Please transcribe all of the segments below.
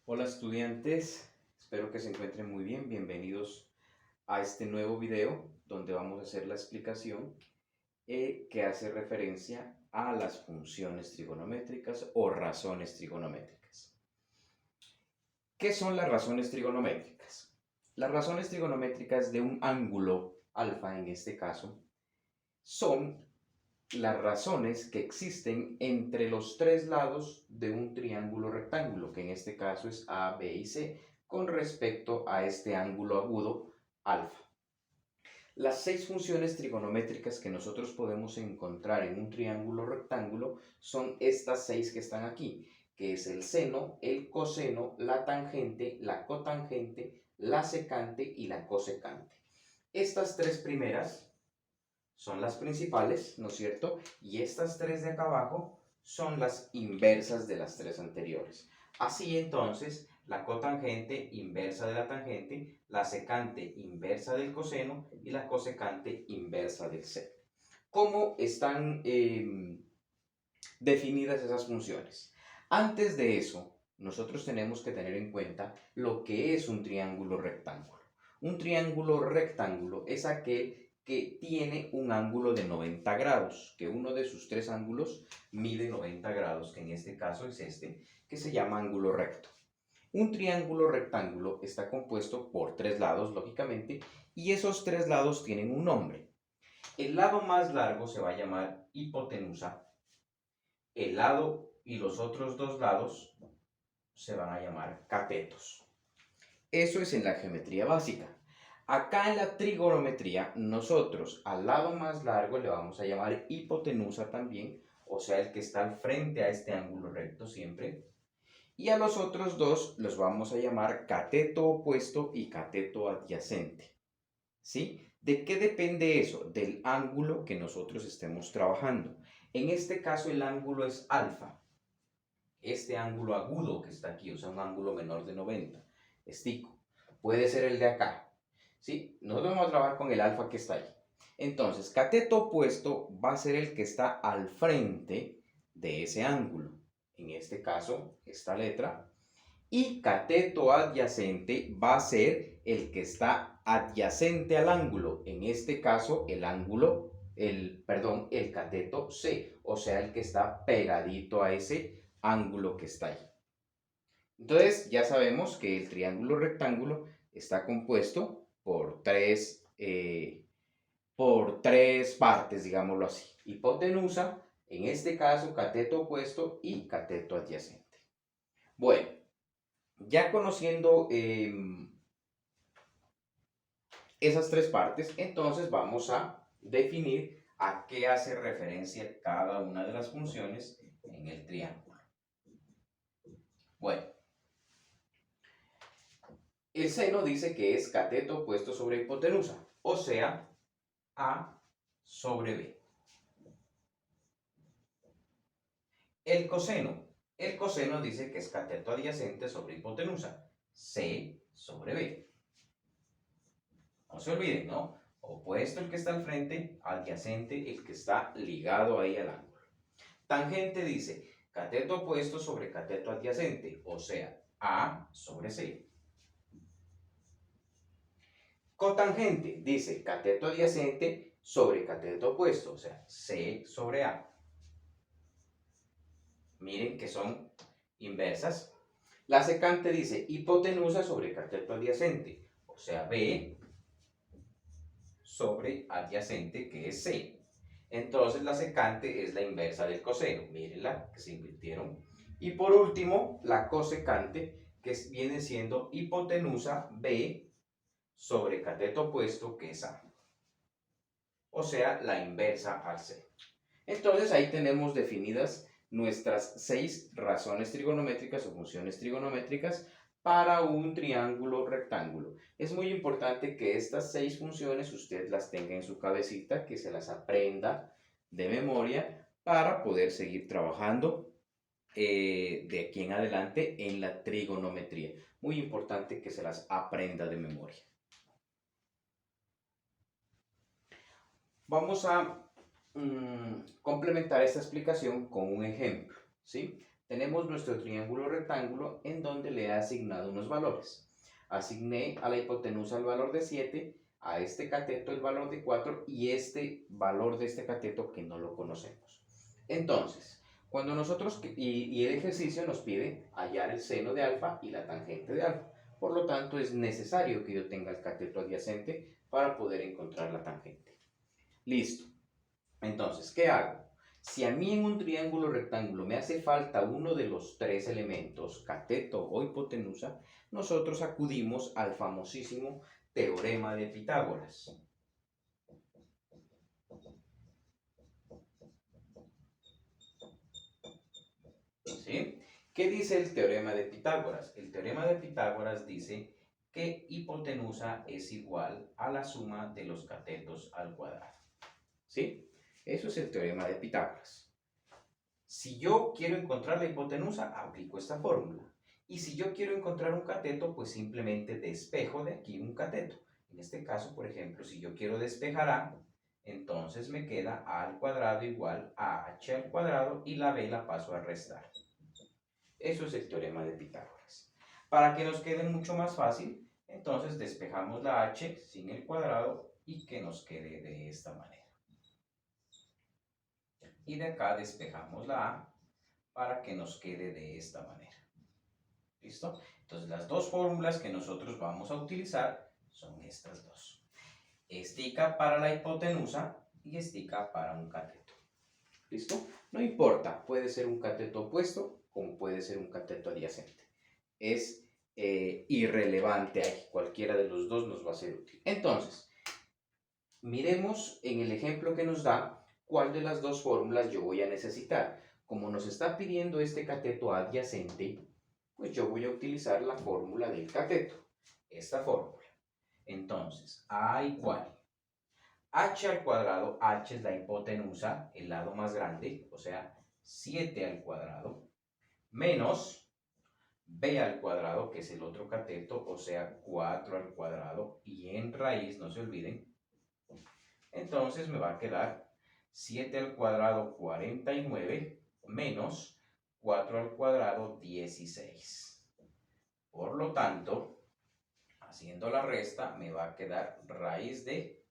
Hola estudiantes, espero que se encuentren muy bien. Bienvenidos a este nuevo video donde vamos a hacer la explicación que hace referencia a las funciones trigonométricas o razones trigonométricas. ¿Qué son las razones trigonométricas? Las razones trigonométricas de un ángulo alfa, en este caso, son las razones que existen entre los tres lados de un triángulo rectángulo, que en este caso es A, B y C, con respecto a este ángulo agudo alfa. Las seis funciones trigonométricas que nosotros podemos encontrar en un triángulo rectángulo son estas seis que están aquí, que es el seno, el coseno, la tangente, la cotangente, la secante y la cosecante. Estas tres primeras son las principales, ¿no es cierto? Y estas tres de acá abajo son las inversas de las tres anteriores. Así entonces, la cotangente inversa de la tangente, la secante inversa del coseno y la cosecante inversa del seno. ¿Cómo están definidas esas funciones? Antes de eso, nosotros tenemos que tener en cuenta lo que es un triángulo rectángulo. Un triángulo rectángulo es aquel que tiene un ángulo de 90 grados, que uno de sus tres ángulos mide 90 grados, que en este caso es este, que se llama ángulo recto. Un triángulo rectángulo está compuesto por tres lados, lógicamente, y esos tres lados tienen un nombre. El lado más largo se va a llamar hipotenusa, el lado y los otros dos lados se van a llamar catetos. Eso es en la geometría básica. Acá en la trigonometría, nosotros al lado más largo le vamos a llamar hipotenusa también, o sea, el que está al frente a este ángulo recto siempre. Y a los otros dos los vamos a llamar cateto opuesto y cateto adyacente. ¿Sí? ¿De qué depende eso? Del ángulo que nosotros estemos trabajando. En este caso el ángulo es alfa. Este ángulo agudo que está aquí, o sea, un ángulo menor de 90, estico, puede ser el de acá, ¿sí? Nosotros vamos a trabajar con el alfa que está ahí. Entonces, cateto opuesto va a ser el que está al frente de ese ángulo, en este caso, esta letra, y cateto adyacente va a ser el que está adyacente al ángulo, en este caso, el cateto C, o sea, el que está pegadito a ese ángulo que está ahí. Entonces ya sabemos que el triángulo rectángulo está compuesto por tres partes, digámoslo así. Hipotenusa, en este caso cateto opuesto y cateto adyacente. Bueno, ya conociendo esas tres partes, entonces vamos a definir a qué hace referencia cada una de las funciones en el triángulo. Bueno, el seno dice que es cateto opuesto sobre hipotenusa, o sea, A sobre B. El coseno dice que es cateto adyacente sobre hipotenusa, C sobre B. No se olviden, ¿no? Opuesto el que está al frente, adyacente el que está ligado ahí al ángulo. Tangente dice cateto opuesto sobre cateto adyacente, o sea, A sobre C. Cotangente dice cateto adyacente sobre cateto opuesto, o sea, C sobre A. Miren que son inversas. La secante dice hipotenusa sobre cateto adyacente, o sea, B sobre adyacente, que es C. Entonces la secante es la inversa del coseno, mírenla, que se invirtieron. Y por último, la cosecante, que viene siendo hipotenusa B sobre cateto opuesto, que es A. O sea, la inversa al C. Entonces ahí tenemos definidas nuestras seis razones trigonométricas o funciones trigonométricas para un triángulo rectángulo. Es muy importante que estas seis funciones usted las tenga en su cabecita, que se las aprenda de memoria para poder seguir trabajando de aquí en adelante en la trigonometría. Muy importante que se las aprenda de memoria. Vamos a complementar esta explicación con un ejemplo, ¿sí? tenemos nuestro triángulo rectángulo en donde le he asignado unos valores. Asigné a la hipotenusa el valor de 7, a este cateto el valor de 4 y este valor de este cateto que no lo conocemos. Entonces, cuando nosotros, y el ejercicio nos pide hallar el seno de alfa y la tangente de alfa. Por lo tanto, es necesario que yo tenga el cateto adyacente para poder encontrar la tangente. Listo. Entonces, ¿qué hago? Si a mí en un triángulo rectángulo me hace falta uno de los tres elementos, cateto o hipotenusa, nosotros acudimos al famosísimo teorema de Pitágoras. ¿Sí? ¿Qué dice el teorema de Pitágoras? El teorema de Pitágoras dice que hipotenusa es igual a la suma de los catetos al cuadrado. ¿Sí? Eso es el teorema de Pitágoras. Si yo quiero encontrar la hipotenusa, aplico esta fórmula. Y si yo quiero encontrar un cateto, pues simplemente despejo de aquí un cateto. En este caso, por ejemplo, si yo quiero despejar A, entonces me queda A al cuadrado igual a H al cuadrado y la B la paso a restar. Eso es el teorema de Pitágoras. Para que nos quede mucho más fácil, entonces despejamos la H sin el cuadrado y que nos quede de esta manera. Y de acá despejamos la A para que nos quede de esta manera. ¿Listo? Entonces las dos fórmulas que nosotros vamos a utilizar son estas dos. Estica para la hipotenusa y estica para un cateto. ¿Listo? No importa, puede ser un cateto opuesto como puede ser un cateto adyacente. Es irrelevante, cualquiera de los dos nos va a ser útil. Entonces, miremos en el ejemplo que nos da cuál de las dos fórmulas yo voy a necesitar. Como nos está pidiendo este cateto adyacente, pues yo voy a utilizar la fórmula del cateto, esta fórmula. Entonces, A igual H al cuadrado, H es la hipotenusa, el lado más grande, o sea, 7 al cuadrado, menos B al cuadrado, que es el otro cateto, o sea, 4 al cuadrado, y en raíz, no se olviden. Entonces me va a quedar 7 al cuadrado, 49, menos 4 al cuadrado, 16. Por lo tanto, haciendo la resta, me va a quedar raíz de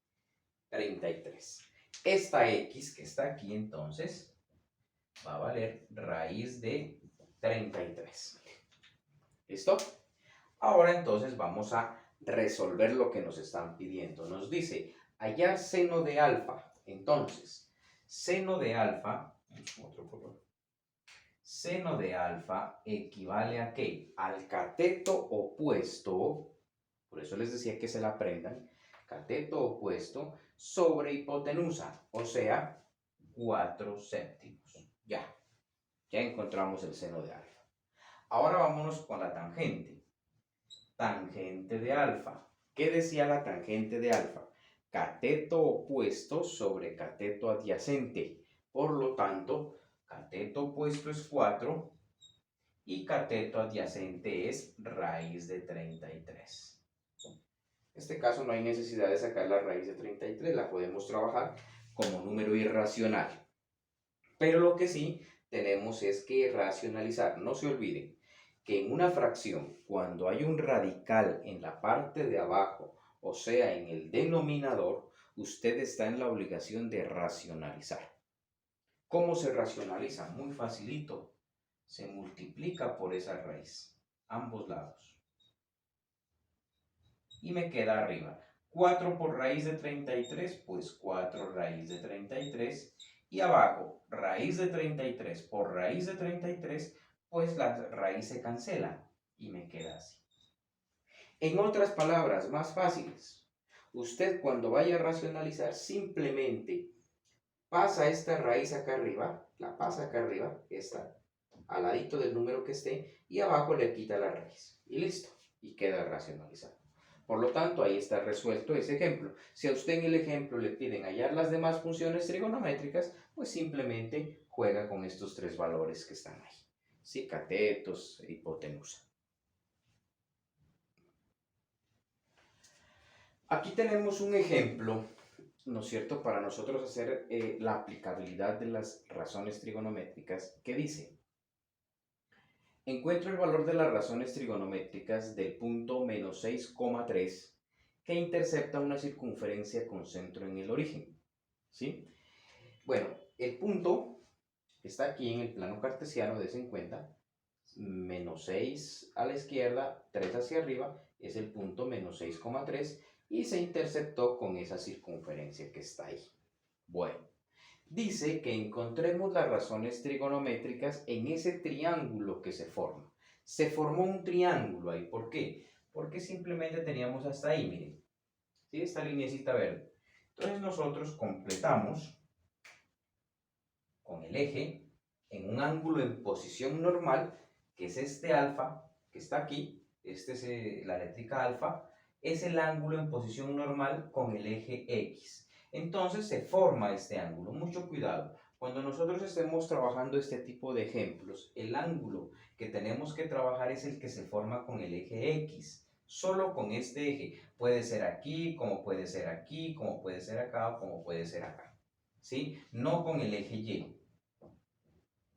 33. Esta x que está aquí, entonces, va a valer raíz de 33. ¿Listo? Ahora entonces vamos a resolver lo que nos están pidiendo. Nos dice hallar seno de alfa. Entonces, seno de alfa, seno de alfa equivale a ¿qué? Al cateto opuesto, por eso les decía que se la aprendan, cateto opuesto sobre hipotenusa, o sea, 4 séptimos. Ya encontramos el seno de alfa. Ahora vámonos con la tangente. Tangente de alfa. ¿Qué decía la tangente de alfa? Cateto opuesto sobre cateto adyacente. Por lo tanto, cateto opuesto es 4 y cateto adyacente es raíz de 33. En este caso no hay necesidad de sacar la raíz de 33, la podemos trabajar como número irracional. Pero lo que sí tenemos es que racionalizar. No se olviden que en una fracción, cuando hay un radical en la parte de abajo, o sea, en el denominador, usted está en la obligación de racionalizar. ¿Cómo se racionaliza? Muy facilito. Se multiplica por esa raíz, ambos lados. Y me queda arriba 4 por raíz de 33, pues 4 raíz de 33. Y abajo, raíz de 33 por raíz de 33, pues la raíz se cancela y me queda así. En otras palabras, más fáciles, usted cuando vaya a racionalizar simplemente pasa esta raíz acá arriba, la pasa acá arriba, esta, al ladito del número que esté, y abajo le quita la raíz. Y listo, y queda racionalizado. Por lo tanto, ahí está resuelto ese ejemplo. Si a usted en el ejemplo le piden hallar las demás funciones trigonométricas, pues simplemente juega con estos tres valores que están ahí. Sí, catetos, hipotenusa. Aquí tenemos un ejemplo, ¿no es cierto?, para nosotros hacer la aplicabilidad de las razones trigonométricas, que dice, Encuentro el valor de las razones trigonométricas del punto menos 6,3 que intercepta una circunferencia con centro en el origen. ¿Sí? Bueno, el punto está aquí en el plano cartesiano, des en cuenta, menos 6 a la izquierda, 3 hacia arriba, es el punto menos 6,3 y se interceptó con esa circunferencia que está ahí. Bueno, dice que encontremos las razones trigonométricas en ese triángulo que se forma. Se formó un triángulo ahí, ¿por qué? Porque simplemente teníamos hasta ahí, miren, ¿sí? Esta lineecita verde. Entonces nosotros completamos con el eje en un ángulo en posición normal, que es este alfa, que está aquí, este es la eléctrica alfa, es el ángulo en posición normal con el eje X. Entonces se forma este ángulo. Mucho cuidado. Cuando nosotros estemos trabajando este tipo de ejemplos, el ángulo que tenemos que trabajar es el que se forma con el eje X. Solo con este eje. Puede ser aquí, como puede ser aquí, como puede ser acá, como puede ser acá. ¿Sí? No con el eje Y.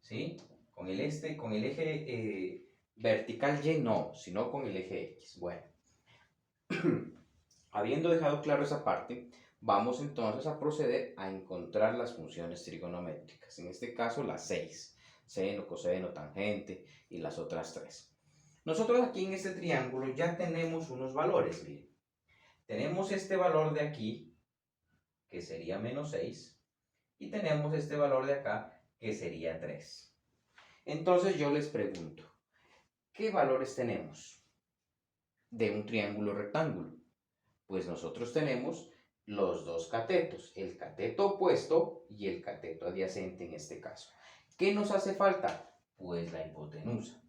¿Sí? Con el eje vertical Y no, sino con el eje X. Bueno, habiendo dejado claro esa parte, vamos entonces a proceder a encontrar las funciones trigonométricas. En este caso, las 6, seno, coseno, tangente y las otras 3. Nosotros aquí en este triángulo ya tenemos unos valores, miren. Tenemos este valor de aquí, que sería menos 6, y tenemos este valor de acá, que sería 3. Entonces yo les pregunto, ¿qué valores tenemos de un triángulo rectángulo? Pues nosotros tenemos los dos catetos, el cateto opuesto y el cateto adyacente en este caso. ¿Qué nos hace falta? Pues la hipotenusa.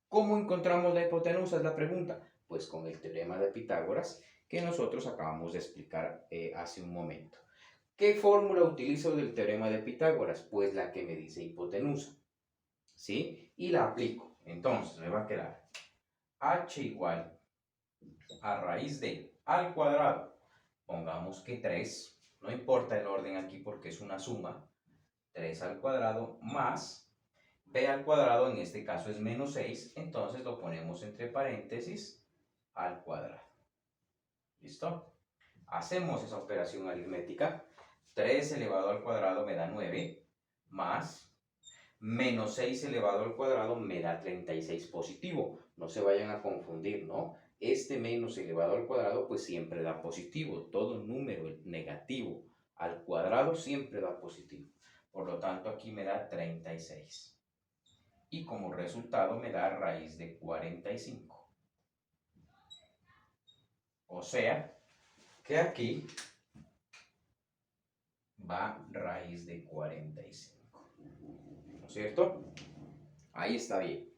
¿Cómo encontramos la hipotenusa? Es la pregunta. Pues con el teorema de Pitágoras que nosotros acabamos de explicar hace un momento. ¿Qué fórmula utilizo del teorema de Pitágoras? Pues la que me dice hipotenusa. ¿Sí? Y la aplico. Entonces me va a quedar h igual a raíz de al cuadrado. Pongamos que 3, no importa el orden aquí porque es una suma, 3 al cuadrado más b al cuadrado, en este caso es menos 6, entonces lo ponemos entre paréntesis al cuadrado. ¿Listo? Hacemos esa operación aritmética. 3 elevado al cuadrado me da 9, más menos 6 elevado al cuadrado me da 36 positivo. No se vayan a confundir, ¿no? Este menos elevado al cuadrado pues siempre da positivo. Todo número negativo al cuadrado siempre da positivo. Por lo tanto aquí me da 36. Y como resultado me da raíz de 45. O sea que aquí va raíz de 45. ¿No es cierto? Ahí está bien.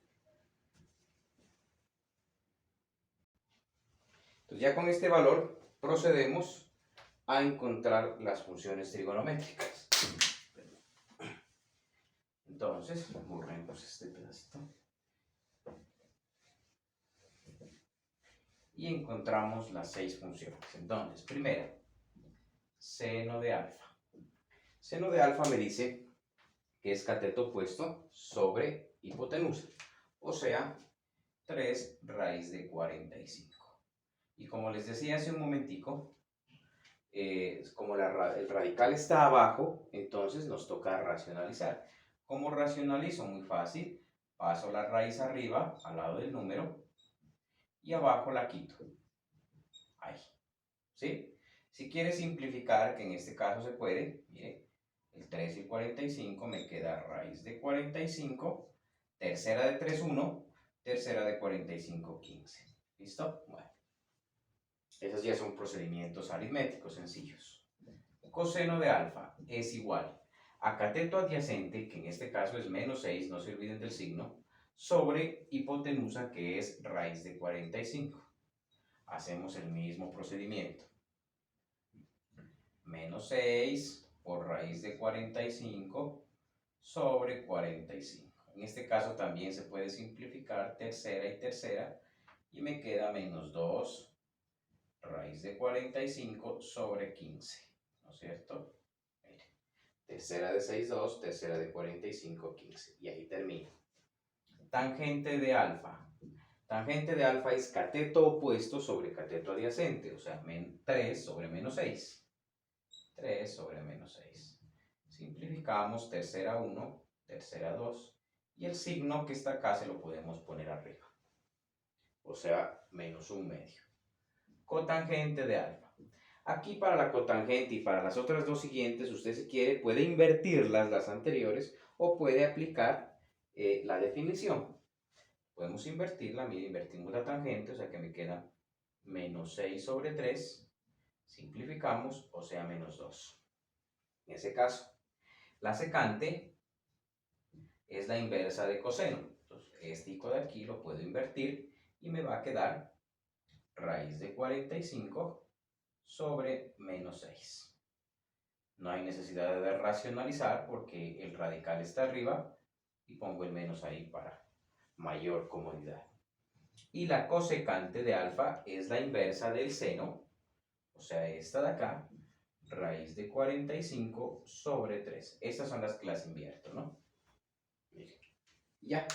Entonces ya con este valor procedemos a encontrar las funciones trigonométricas. Entonces, borremos este pedacito. Y encontramos las 6 funciones. Entonces, primera, seno de alfa. Seno de alfa me dice que es cateto opuesto sobre hipotenusa. O sea, 3 raíz de 45. Y como les decía hace un momentico, como el radical está abajo, entonces nos toca racionalizar. ¿Cómo racionalizo? Muy fácil. Paso la raíz arriba, al lado del número, y abajo la quito. Ahí. ¿Sí? Si quieres simplificar, que en este caso se puede, mire, el 3 y el 45 me queda raíz de 45, tercera de 3, 1, tercera de 45, 15. ¿Listo? Bueno, esos ya son procedimientos aritméticos sencillos. Coseno de alfa es igual a cateto adyacente, que en este caso es menos 6, no se olviden del signo, sobre hipotenusa, que es raíz de 45. Hacemos el mismo procedimiento. Menos 6 por raíz de 45 sobre 45. En este caso también se puede simplificar tercera y tercera y me queda menos 2 raíz de 45 sobre 15. ¿No es cierto? Tercera de 6, 2, tercera de 45, 15. Y ahí termina. Tangente de alfa. Tangente de alfa es cateto opuesto sobre cateto adyacente, o sea, 3 sobre menos 6. 3 sobre menos 6. Simplificamos, tercera 1, tercera 2, y el signo que está acá se lo podemos poner arriba. O sea, menos 1/2. Cotangente de alfa. Aquí para la cotangente y para las otras dos siguientes, usted si quiere puede invertirlas, las anteriores, o puede aplicar la definición. Podemos invertirla, mire, invertimos la tangente, o sea que me queda menos 6 sobre 3, simplificamos, o sea, menos 2. En ese caso, la secante es la inversa de coseno. Entonces, este de aquí lo puedo invertir y me va a quedar raíz de 45 sobre menos 6. No hay necesidad de racionalizar porque el radical está arriba y pongo el menos ahí para mayor comodidad. Y la cosecante de alfa es la inversa del seno, o sea, esta de acá, raíz de 45 sobre 3. Estas son las que las invierto, ¿no? Miren, ya.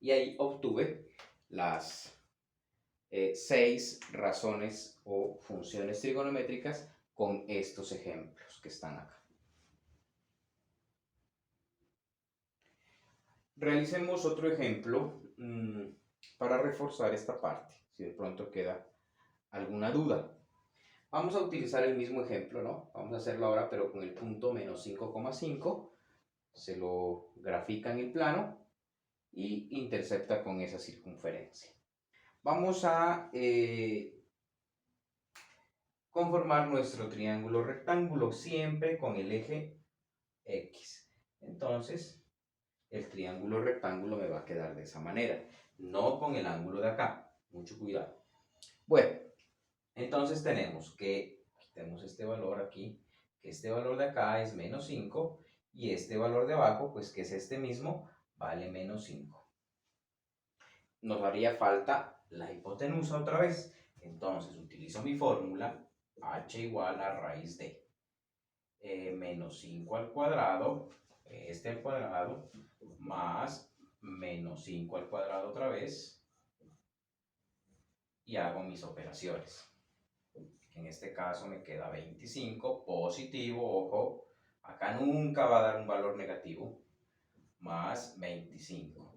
Y ahí obtuve las 6 razones o funciones trigonométricas con estos ejemplos que están acá. Realicemos otro ejemplo para reforzar esta parte, si de pronto queda alguna duda. Vamos a utilizar el mismo ejemplo, ¿no? Vamos a hacerlo ahora, pero con el punto menos 5,5. Se lo grafica en el plano y intercepta con esa circunferencia. Vamos a conformar nuestro triángulo rectángulo siempre con el eje X. Entonces, el triángulo rectángulo me va a quedar de esa manera, no con el ángulo de acá. Mucho cuidado. Bueno, entonces tenemos que, quitemos este valor aquí, que este valor de acá es menos 5 y este valor de abajo, pues que es este mismo, vale menos 5. Nos haría falta la hipotenusa otra vez. Entonces utilizo mi fórmula h igual a raíz de menos 5 al cuadrado, este al cuadrado, más menos 5 al cuadrado otra vez, y hago mis operaciones. En este caso me queda 25 positivo, ojo, acá nunca va a dar un valor negativo, más 25.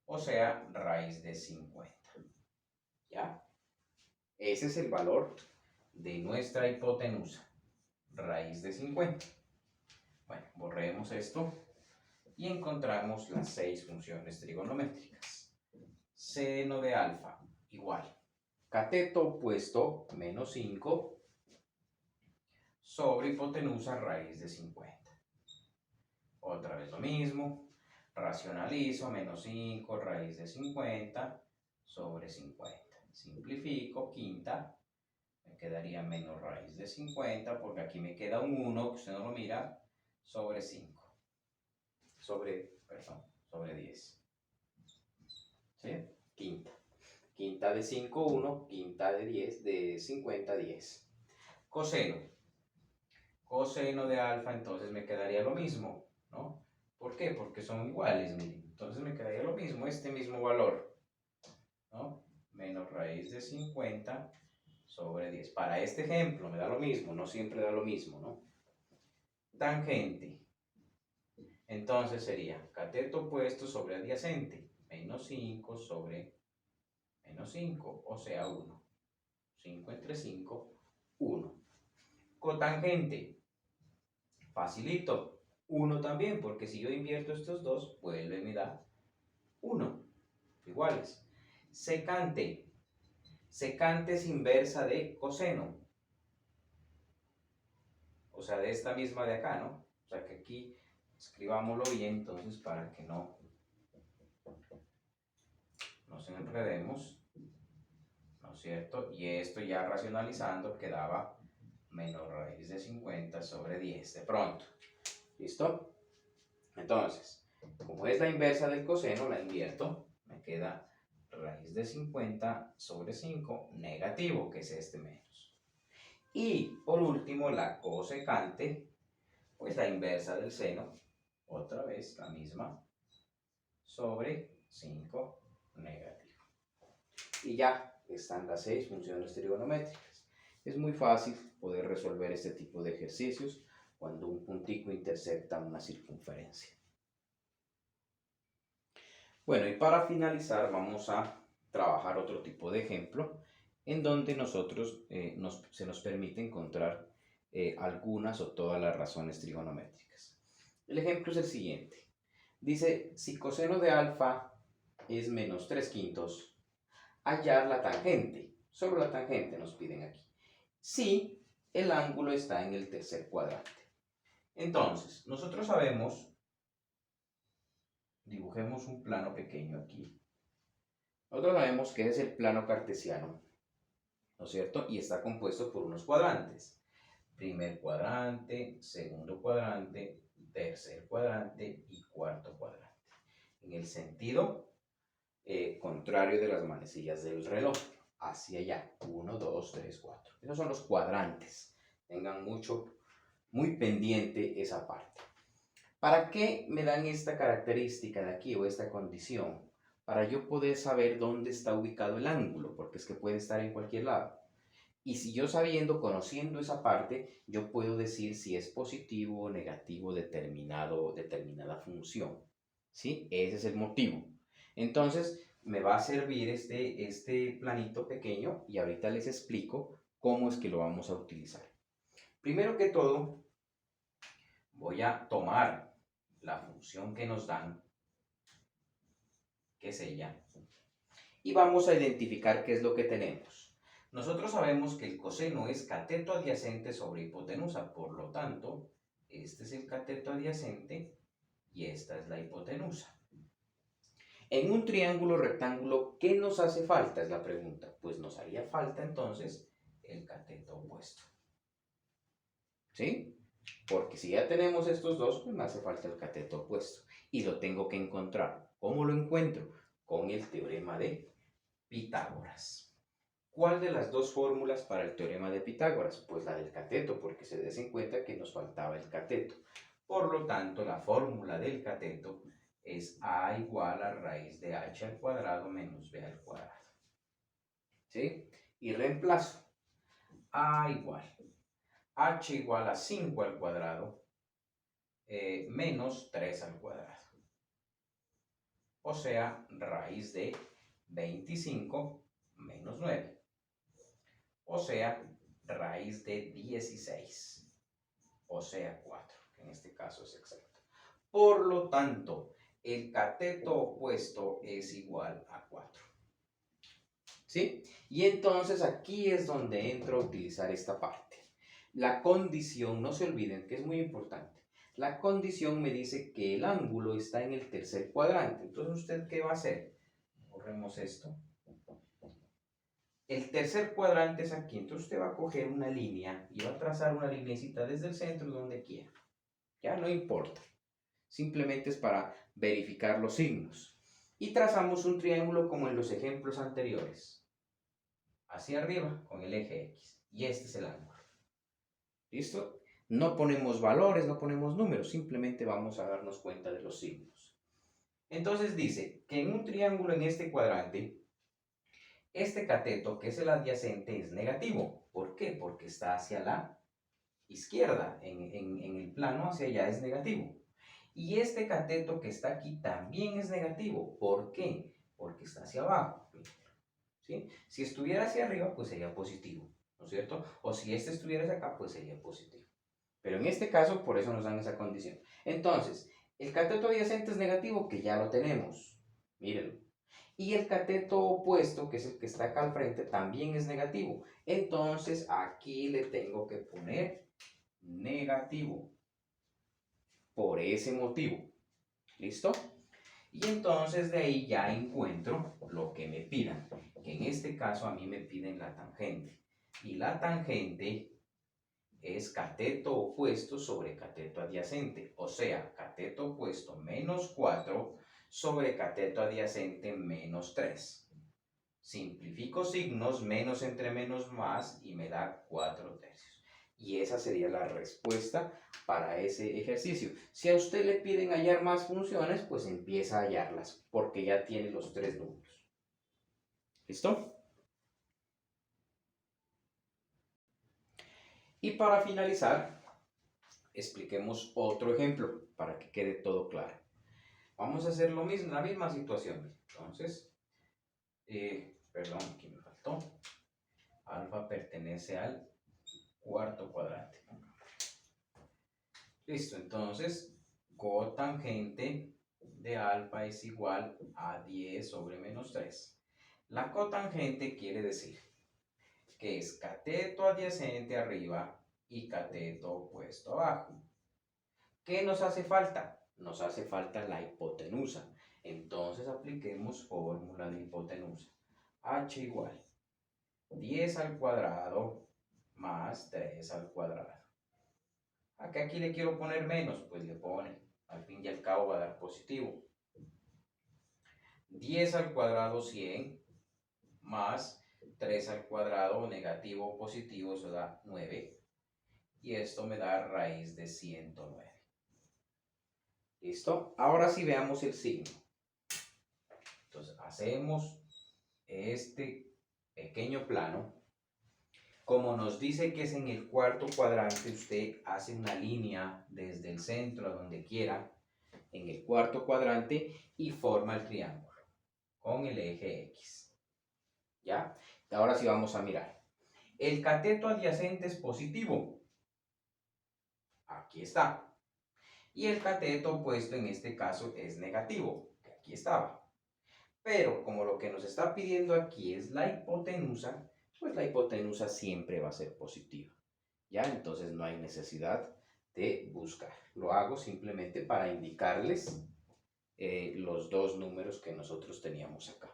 O sea, raíz de 50. ¿Ya? Ese es el valor de nuestra hipotenusa, raíz de 50. Bueno, borremos esto y encontramos las 6 funciones trigonométricas. Seno de alfa igual cateto opuesto menos 5 sobre hipotenusa raíz de 50. Otra vez lo mismo, racionalizo, menos 5 raíz de 50 sobre 50. Simplifico, quinta, me quedaría menos raíz de 50 porque aquí me queda un 1 que usted no lo mira, sobre 5. Sobre 10. ¿Sí? Quinta. Quinta de 5, 1. Quinta de 10, de 50, 10. Coseno. Coseno de alfa, entonces me quedaría lo mismo, ¿no? ¿Por qué? Porque son iguales, miren. Entonces me quedaría lo mismo, este mismo valor, ¿no? Menos raíz de 50 sobre 10. Para este ejemplo me da lo mismo, no siempre da lo mismo, ¿no? Tangente. Entonces sería cateto opuesto sobre adyacente, menos 5 sobre menos 5, o sea 1. 5 entre 5, 1. Cotangente, facilito, 1 también, porque si yo invierto estos dos, vuelve y me da 1, iguales. Secante, secante es inversa de coseno, o sea, de esta misma de acá, ¿no? O sea que aquí escribámoslo bien, entonces, para que no nos enredemos, ¿no es cierto? Y esto ya racionalizando quedaba menos raíz de 50 sobre 10 de pronto. ¿Listo? Entonces, como es la inversa del coseno, la invierto, me queda raíz de 50 sobre 5 negativo, que es este menos. Y por último, la cosecante, pues la inversa del seno, otra vez la misma, sobre 5 negativo. Y ya están las 6 funciones trigonométricas. Es muy fácil poder resolver este tipo de ejercicios cuando un puntico intersecta una circunferencia. Bueno, y para finalizar vamos a trabajar otro tipo de ejemplo en donde nosotros se nos permite encontrar algunas o todas las razones trigonométricas. El ejemplo es el siguiente. Dice, si coseno de alfa es menos 3/5, hallar la tangente. Solo la tangente nos piden aquí. Si el ángulo está en el tercer cuadrante. Entonces, nosotros sabemos, dibujemos un plano pequeño aquí. Nosotros sabemos que es el plano cartesiano, ¿no es cierto? Y está compuesto por unos cuadrantes. Primer cuadrante, segundo cuadrante, tercer cuadrante y cuarto cuadrante. En el sentido contrario de las manecillas del reloj, hacia allá. 1, 2, 3, 4. Esos son los cuadrantes. Tengan muy pendiente esa parte. ¿Para qué me dan esta característica de aquí o esta condición? Para yo poder saber dónde está ubicado el ángulo, porque es que puede estar en cualquier lado. Y si yo conociendo esa parte, yo puedo decir si es positivo o negativo determinada función. ¿Sí? Ese es el motivo. Entonces, me va a servir este planito pequeño y ahorita les explico cómo es que lo vamos a utilizar. Primero que todo, voy a tomar la función que nos dan, que es ella, y vamos a identificar qué es lo que tenemos. Nosotros sabemos que el coseno es cateto adyacente sobre hipotenusa, por lo tanto, este es el cateto adyacente y esta es la hipotenusa. En un triángulo rectángulo, ¿qué nos hace falta? Es la pregunta. Pues nos haría falta entonces el cateto opuesto. ¿Sí? Porque si ya tenemos estos dos, pues me hace falta el cateto opuesto. Y lo tengo que encontrar. ¿Cómo lo encuentro? Con el teorema de Pitágoras. ¿Cuál de las dos fórmulas para el teorema de Pitágoras? Pues la del cateto, porque se des en cuenta que nos faltaba el cateto. Por lo tanto, la fórmula del cateto es a igual a raíz de h al cuadrado menos b al cuadrado. ¿Sí? Y reemplazo. A igual. H igual a 5 al cuadrado menos 3 al cuadrado. O sea, raíz de 25 menos 9. O sea, raíz de 16. O sea, 4, que en este caso es exacto. Por lo tanto, el cateto opuesto es igual a 4. ¿Sí? Y entonces aquí es donde entro a utilizar esta parte. La condición, no se olviden que es muy importante. La condición me dice que el ángulo está en el tercer cuadrante. Entonces, ¿usted qué va a hacer? Borremos esto. El tercer cuadrante es aquí. Entonces, usted va a coger una línea y va a trazar una linecita desde el centro donde quiera. Ya no importa. Simplemente es para verificar los signos. Y trazamos un triángulo como en los ejemplos anteriores. Hacia arriba con el eje X. Y este es el ángulo. ¿Listo? No ponemos valores, no ponemos números, simplemente vamos a darnos cuenta de los signos. Entonces dice que en un triángulo en este cuadrante, este cateto, que es el adyacente, es negativo. ¿Por qué? Porque está hacia la izquierda, en el plano hacia allá es negativo. Y este cateto que está aquí también es negativo. ¿Por qué? Porque está hacia abajo. ¿Sí? Si estuviera hacia arriba, pues sería positivo, ¿no es cierto? O si este estuviera hacia acá, pues sería positivo. Pero en este caso, por eso nos dan esa condición. Entonces, el cateto adyacente es negativo, que ya lo tenemos. Mírenlo. Y el cateto opuesto, que es el que está acá al frente, también es negativo. Entonces, aquí le tengo que poner negativo. Por ese motivo. ¿Listo? Y entonces de ahí ya encuentro lo que me pidan. Que en este caso a mí me piden la tangente. Y la tangente es cateto opuesto sobre cateto adyacente. O sea, cateto opuesto menos 4 sobre cateto adyacente menos 3. Simplifico signos, menos entre menos más, y me da 4 tercios. Y esa sería la respuesta para ese ejercicio. Si a usted le piden hallar más funciones, pues empieza a hallarlas, porque ya tiene los tres números. ¿Listo? Y para finalizar, expliquemos otro ejemplo para que quede todo claro. Vamos a hacer lo mismo, la misma situación. Entonces, perdón, aquí me faltó. Alfa pertenece al cuarto cuadrante. Listo, entonces cotangente de alfa es igual a 10 sobre menos 3. La cotangente quiere decir que es cateto adyacente arriba y cateto opuesto abajo. ¿Qué nos hace falta? Nos hace falta la hipotenusa. Entonces apliquemos fórmula de hipotenusa. H igual 10 al cuadrado más 3 al cuadrado. Aquí le quiero poner menos, pues le pone. Al fin y al cabo va a dar positivo. 10 al cuadrado 100 más 3 al cuadrado negativo o positivo, eso da 9. Y esto me da raíz de 109. ¿Listo? Ahora sí veamos el signo. Entonces hacemos este pequeño plano. Como nos dice que es en el cuarto cuadrante, usted hace una línea desde el centro a donde quiera, en el cuarto cuadrante, y forma el triángulo con el eje X. ¿Ya? Ahora sí vamos a mirar. El cateto adyacente es positivo. Aquí está. Y el cateto opuesto en este caso es negativo, que aquí estaba. Pero como lo que nos está pidiendo aquí es la hipotenusa, pues la hipotenusa siempre va a ser positiva. ¿Ya? Entonces no hay necesidad de buscar. Lo hago simplemente para indicarles los dos números que nosotros teníamos acá.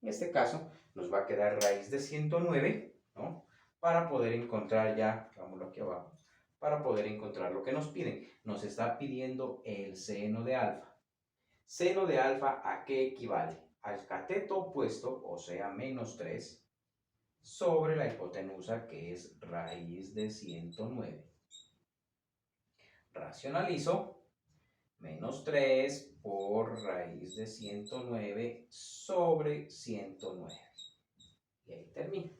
En este caso nos va a quedar raíz de 109, ¿no? Para poder encontrar ya, hagámoslo aquí abajo, para poder encontrar lo que nos piden. Nos está pidiendo el seno de alfa. ¿Seno de alfa a qué equivale? Al cateto opuesto, o sea, menos 3, sobre la hipotenusa, que es raíz de 109. Racionalizo. Menos 3 por raíz de 109 sobre 109. Y ahí termina.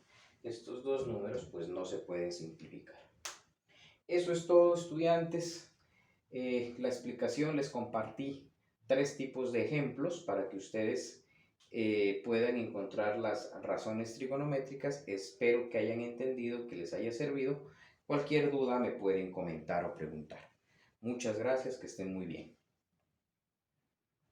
Estos dos números pues no se pueden simplificar. Eso es todo, estudiantes. La explicación, les compartí 3 tipos de ejemplos para que ustedes puedan encontrar las razones trigonométricas. Espero que hayan entendido, que les haya servido. Cualquier duda me pueden comentar o preguntar. Muchas gracias, que estén muy bien.